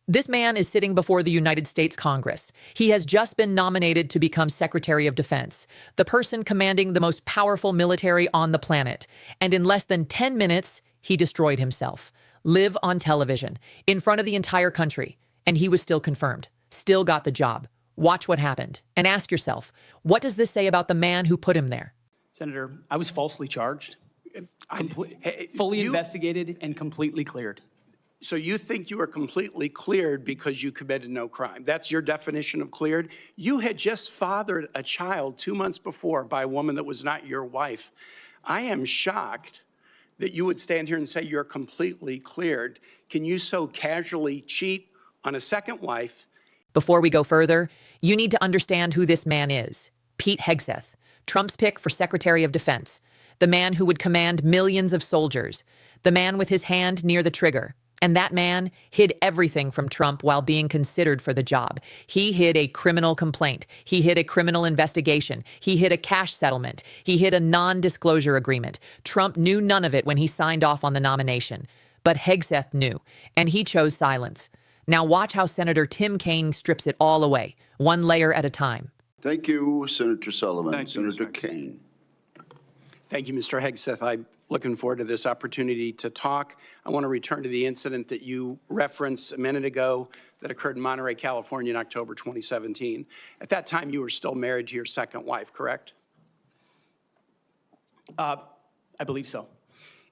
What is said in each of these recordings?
This man is sitting before the United States Congress. He has just been nominated to become Secretary of Defense, the person commanding the most powerful military on the planet. And in less than 10 minutes, he destroyed himself. Live on television, in front of the entire country. And he was still confirmed, still got the job. Watch what happened and ask yourself, what does this say about the man who put him there? Senator, I was falsely charged, fully investigated, and completely cleared. So you think you were completely cleared because you committed no crime? That's your definition of cleared? You had just fathered a child 2 months before by a woman that was not your wife. I am shocked that you would stand here and say you're completely cleared. Can you so casually cheat on a second wife? Before we go further, you need to understand who this man is. Pete Hegseth, Trump's pick for Secretary of Defense, the man who would command millions of soldiers, the man with his hand near the trigger. And that man hid everything from Trump while being considered for the job. He hid a criminal complaint. He hid a criminal investigation. He hid a cash settlement. He hid a non-disclosure agreement. Trump knew none of it when he signed off on the nomination. But Hegseth knew, and he chose silence. Now watch how Senator Tim Kaine strips it all away, one layer at a time. Thank you, Senator Sullivan. Thank you, Senator Kaine. Thank you, Mr. Hegseth. I'm looking forward to this opportunity to talk. I want to return to the incident that you referenced a minute ago that occurred in Monterey, California in October 2017. At that time, you were still married to your second wife, correct? I believe so.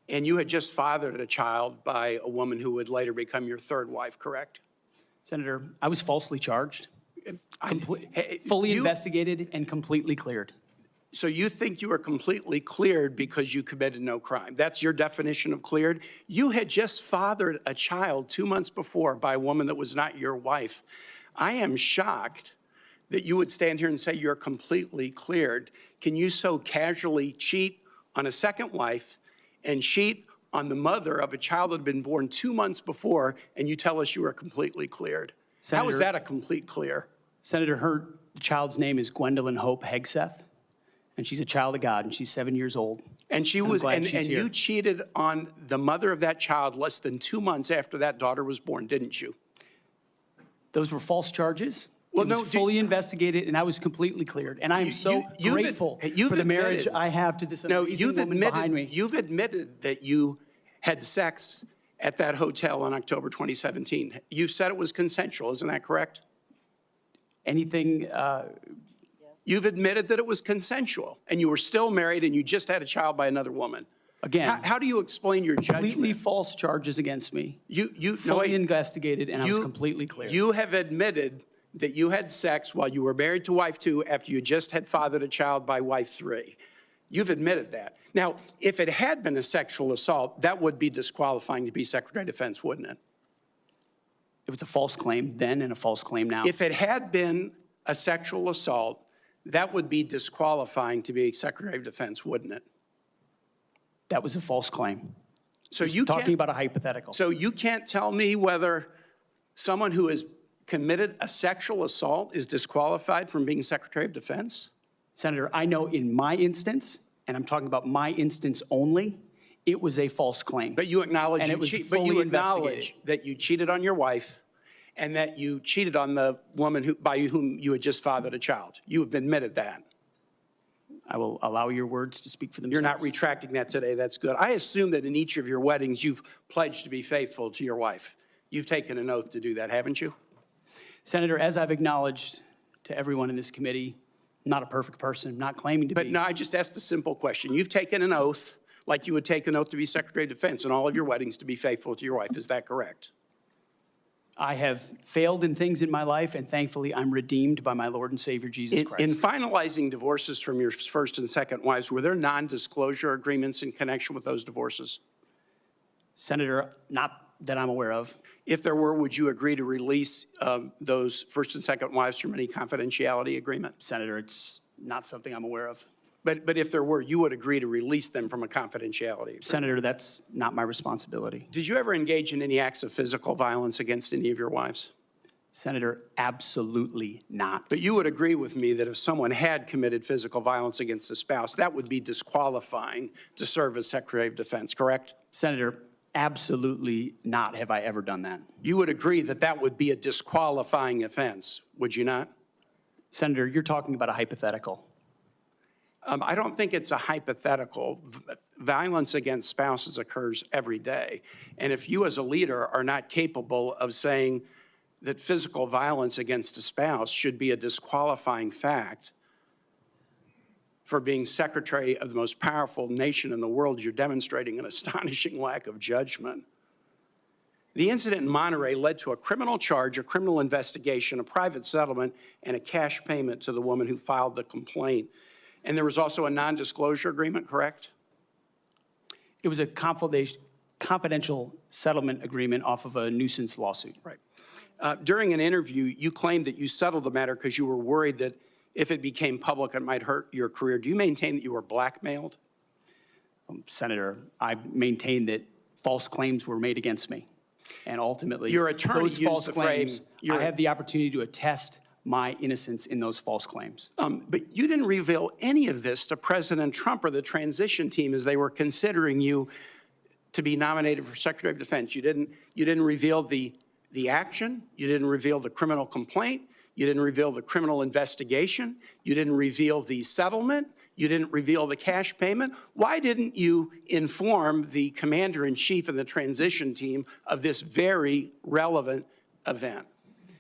And you had just fathered a child by a woman who would later become your third wife, correct? Senator, I was falsely charged, fully investigated, and completely cleared. So you think you were completely cleared because you committed no crime. That's your definition of cleared? You had just fathered a child 2 months before by a woman that was not your wife. I am shocked that you would stand here and say you're completely cleared. Can you so casually cheat on a second wife and cheat on the mother of a child that had been born 2 months before, and you tell us you are completely cleared? How is that a complete clear? Senator, her child's name is Gwendolyn Hope Hegseth, and she's a child of God, and she's 7 years old. And she was, and you cheated on the mother of that child less than 2 months after that daughter was born, didn't you? Those were false charges. Well, it was fully investigated, and I was completely cleared. And I'm so grateful for the marriage I have to this amazing woman behind me. You've admitted that you had sex at that hotel in October 2017. You said it was consensual, isn't that correct? Anything? You've admitted that it was consensual, and you were still married, and you just had a child by another woman. Again, how do you explain your judgment? Completely false charges against me. You fully investigated, and I was completely clear. You have admitted that you had sex while you were married to wife 2 after you just had fathered a child by wife 3. You've admitted that. Now, if it had been a sexual assault, that would be disqualifying to be Secretary of Defense, wouldn't it? It was a false claim then and a false claim now. If it had been a sexual assault, that would be disqualifying to be Secretary of Defense, wouldn't it? That was a false claim. So you talking about a hypothetical. So you can't tell me whether someone who has committed a sexual assault is disqualified from being Secretary of Defense? Senator, I know in my instance, and I'm talking about my instance only, it was a false claim. But you acknowledge, that you cheated on your wife and that you cheated on the woman by whom you had just fathered a child. You have admitted that. I will allow your words to speak for themselves. You're not retracting that today. That's good. I assume that in each of your weddings, you've pledged to be faithful to your wife. You've taken an oath to do that, haven't you? Senator, as I've acknowledged to everyone in this committee, I'm not a perfect person, not claiming to be. But no, I just asked a simple question. You've taken an oath like you would take an oath to be Secretary of Defense in all of your weddings to be faithful to your wife. Is that correct? I have failed in things in my life, and thankfully I'm redeemed by my Lord and Savior, Jesus Christ. In finalizing divorces from your first and second wives, were there non-disclosure agreements in connection with those divorces? Senator, not that I'm aware of. If there were, would you agree to release those first and second wives from any confidentiality agreement? Senator, it's not something I'm aware of. But if there were, you would agree to release them from a confidentiality agreement? Senator, that's not my responsibility. Did you ever engage in any acts of physical violence against any of your wives? Senator, absolutely not. But you would agree with me that if someone had committed physical violence against a spouse, that would be disqualifying to serve as Secretary of Defense, correct? Senator, Absolutely not have I ever done that. You would agree that that would be a disqualifying offense, would you not? Senator, you're talking about a hypothetical. I don't think it's a hypothetical. Violence against spouses occurs every day. And if you as a leader are not capable of saying that physical violence against a spouse should be a disqualifying fact for being secretary of the most powerful nation in the world, you're demonstrating an astonishing lack of judgment. The incident in Monterey led to a criminal charge, a criminal investigation, a private settlement, and a cash payment to the woman who filed the complaint. And there was also a non-disclosure agreement, correct? It was a confidential settlement agreement off of a nuisance lawsuit. Right. During an interview, you claimed that you settled the matter because you were worried that if it became public, it might hurt your career. Do you maintain that you were blackmailed? Senator, I maintain that false claims were made against me. And ultimately, your attorney those used false the claims, frame. I have the opportunity to attest my innocence in those false claims. But you didn't reveal any of this to President Trump or the transition team as they were considering you to be nominated for Secretary of Defense. You didn't reveal the action. You didn't reveal the criminal complaint. You didn't reveal the criminal investigation. You didn't reveal the settlement. You didn't reveal the cash payment. Why didn't you inform the commander-in-chief and the transition team of this very relevant event?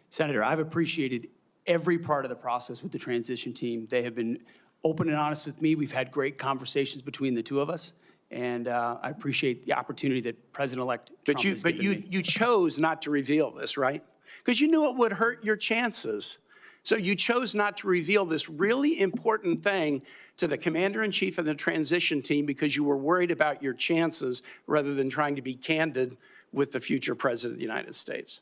Senator, I've appreciated every part of the process with the transition team. They have been open and honest with me. We've had great conversations between the two of us, and I appreciate the opportunity that President-elect Trump has given me. You chose not to reveal this, right? Because you knew it would hurt your chances. So you chose not to reveal this really important thing to the commander-in-chief and the transition team because you were worried about your chances rather than trying to be candid with the future president of the United States.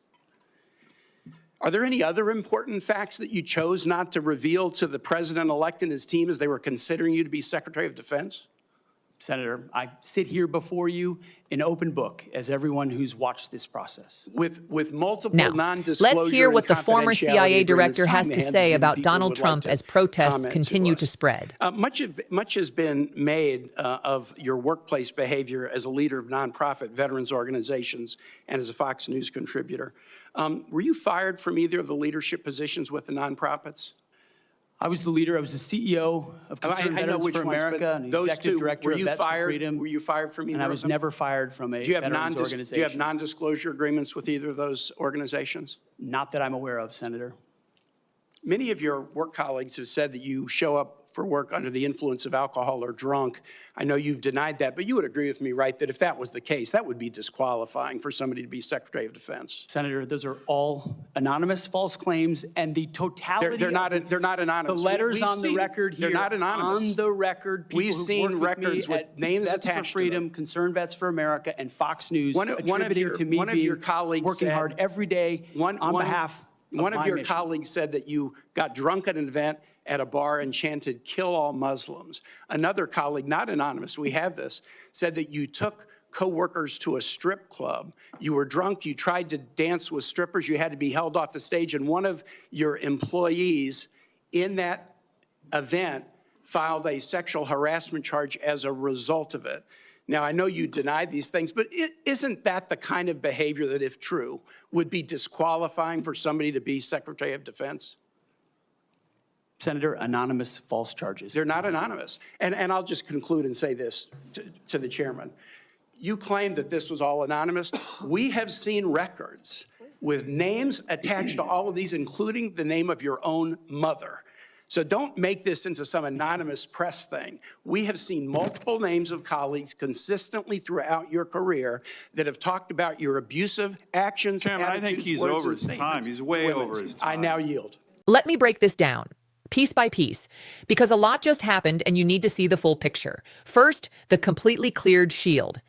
Are there any other important facts that you chose not to reveal to the president-elect and his team as they were considering you to be Secretary of Defense? Senator, I sit here before you in open book as everyone who's watched this process. With multiple now, non-disclosure let's hear what the former CIA director has to say about people Donald would Trump like to as protests comment continue to us. spread. Much has been made of your workplace behavior as a leader of nonprofit veterans organizations and as a Fox News contributor. Were you fired from either of the leadership positions with the nonprofits? I was the leader. I was the CEO of Concerned Veterans for America and the executive director of Vets for Freedom. Were you fired from either of them? And I was never fired from a veterans organization. Do you have non-disclosure agreements with either of those organizations? Not that I'm aware of, Senator. Many of your work colleagues have said that you show up for work under the influence of alcohol or drunk. I know you've denied that, but you would agree with me, right, that if that was the case, that would be disqualifying for somebody to be Secretary of Defense. Senator, those are all anonymous false claims, and the totality they're not anonymous. The letters on the record here. They're not anonymous. On the record, people we've seen records with names Vets attached for Freedom, to them. Concerned Vets for America, and Fox News attributing to me working hard every day on behalf of one of your mission. colleagues said that you got drunk at an event at a bar and chanted, "Kill all Muslims." Another colleague, not anonymous, we have this, said that you took co-workers to a strip club. You were drunk, you tried to dance with strippers, you had to be held off the stage, and one of your employees in that event filed a sexual harassment charge as a result of it. Now, I know you denied these things, but isn't that the kind of behavior that, if true, would be disqualifying for somebody to be Secretary of Defense? Senator, anonymous false charges. They're not anonymous. And I'll just conclude and say this to the chairman. You claim that this was all anonymous. We have seen records with names attached to all of these, including the name of your own mother. So don't make this into some anonymous press thing. We have seen multiple names of colleagues consistently throughout your career that have talked about your abusive actions, Chairman, attitudes, I think he's words, over and his time. statements He's way to women. over his time. I now yield. Let me break this down, piece by piece, because a lot just happened and you need to see the full picture. First, the completely cleared shield.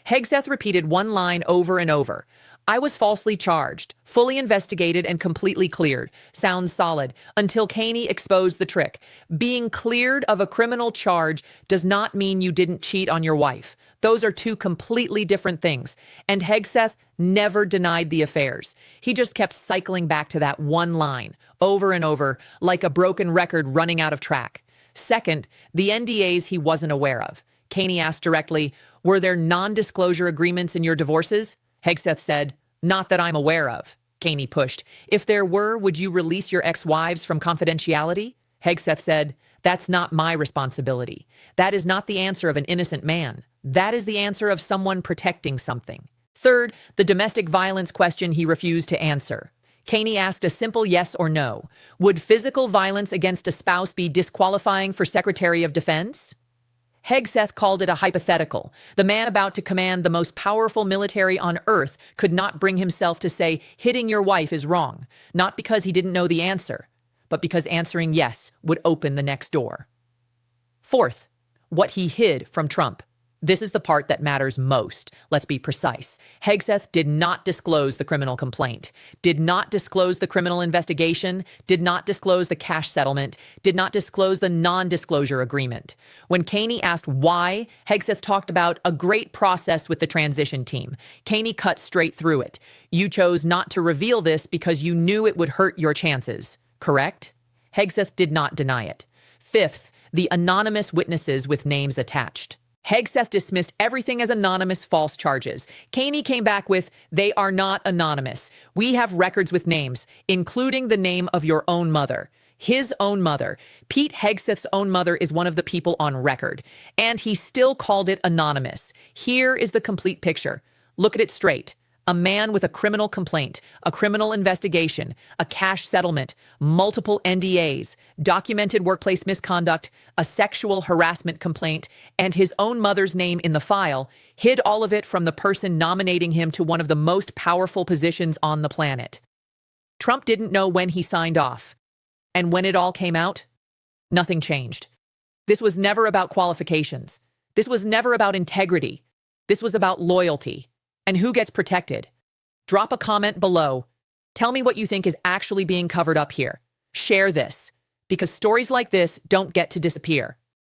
Hegseth repeated one line over and over. I was falsely charged, fully investigated, and completely cleared. Sounds solid, until Caney exposed the trick. Being cleared of a criminal charge does not mean you didn't cheat on your wife. Those are two completely different things. And Hegseth never denied the affairs. He just kept cycling back to that one line, over and over, like a broken record running out of track. Second, the NDAs he wasn't aware of. Caney asked directly, Were there non-disclosure agreements in your divorces? Hegseth said, not that I'm aware of. Caney pushed. If there were, would you release your ex-wives from confidentiality? Hegseth said, that's not my responsibility. That is not the answer of an innocent man. That is the answer of someone protecting something. Third, the domestic violence question he refused to answer. Caney asked a simple yes or no. Would physical violence against a spouse be disqualifying for Secretary of Defense? Hegseth called it a hypothetical. The man about to command the most powerful military on earth could not bring himself to say hitting your wife is wrong, not because he didn't know the answer, but because answering yes would open the next door. Fourth, what he hid from Trump. This is the part that matters most. Let's be precise. Hegseth did not disclose the criminal complaint, did not disclose the criminal investigation, did not disclose the cash settlement, did not disclose the non-disclosure agreement. When Caney asked why, Hegseth talked about a great process with the transition team. Caney cut straight through it. You chose not to reveal this because you knew it would hurt your chances, correct? Hegseth did not deny it. Fifth, the anonymous witnesses with names attached. Hegseth dismissed everything as anonymous false charges. Caney came back with, they are not anonymous. We have records with names, including the name of your own mother. His own mother. Pete Hegseth's own mother is one of the people on record. And he still called it anonymous. Here is the complete picture. Look at it straight. A man with a criminal complaint, a criminal investigation, a cash settlement, multiple NDAs, documented workplace misconduct, a sexual harassment complaint, and his own mother's name in the file, hid all of it from the person nominating him to one of the most powerful positions on the planet. Trump didn't know when he signed off. And when it all came out, nothing changed. This was never about qualifications. This was never about integrity. This was about loyalty. And who gets protected? Drop a comment below. Tell me what you think is actually being covered up here. Share this, because stories like this don't get to disappear.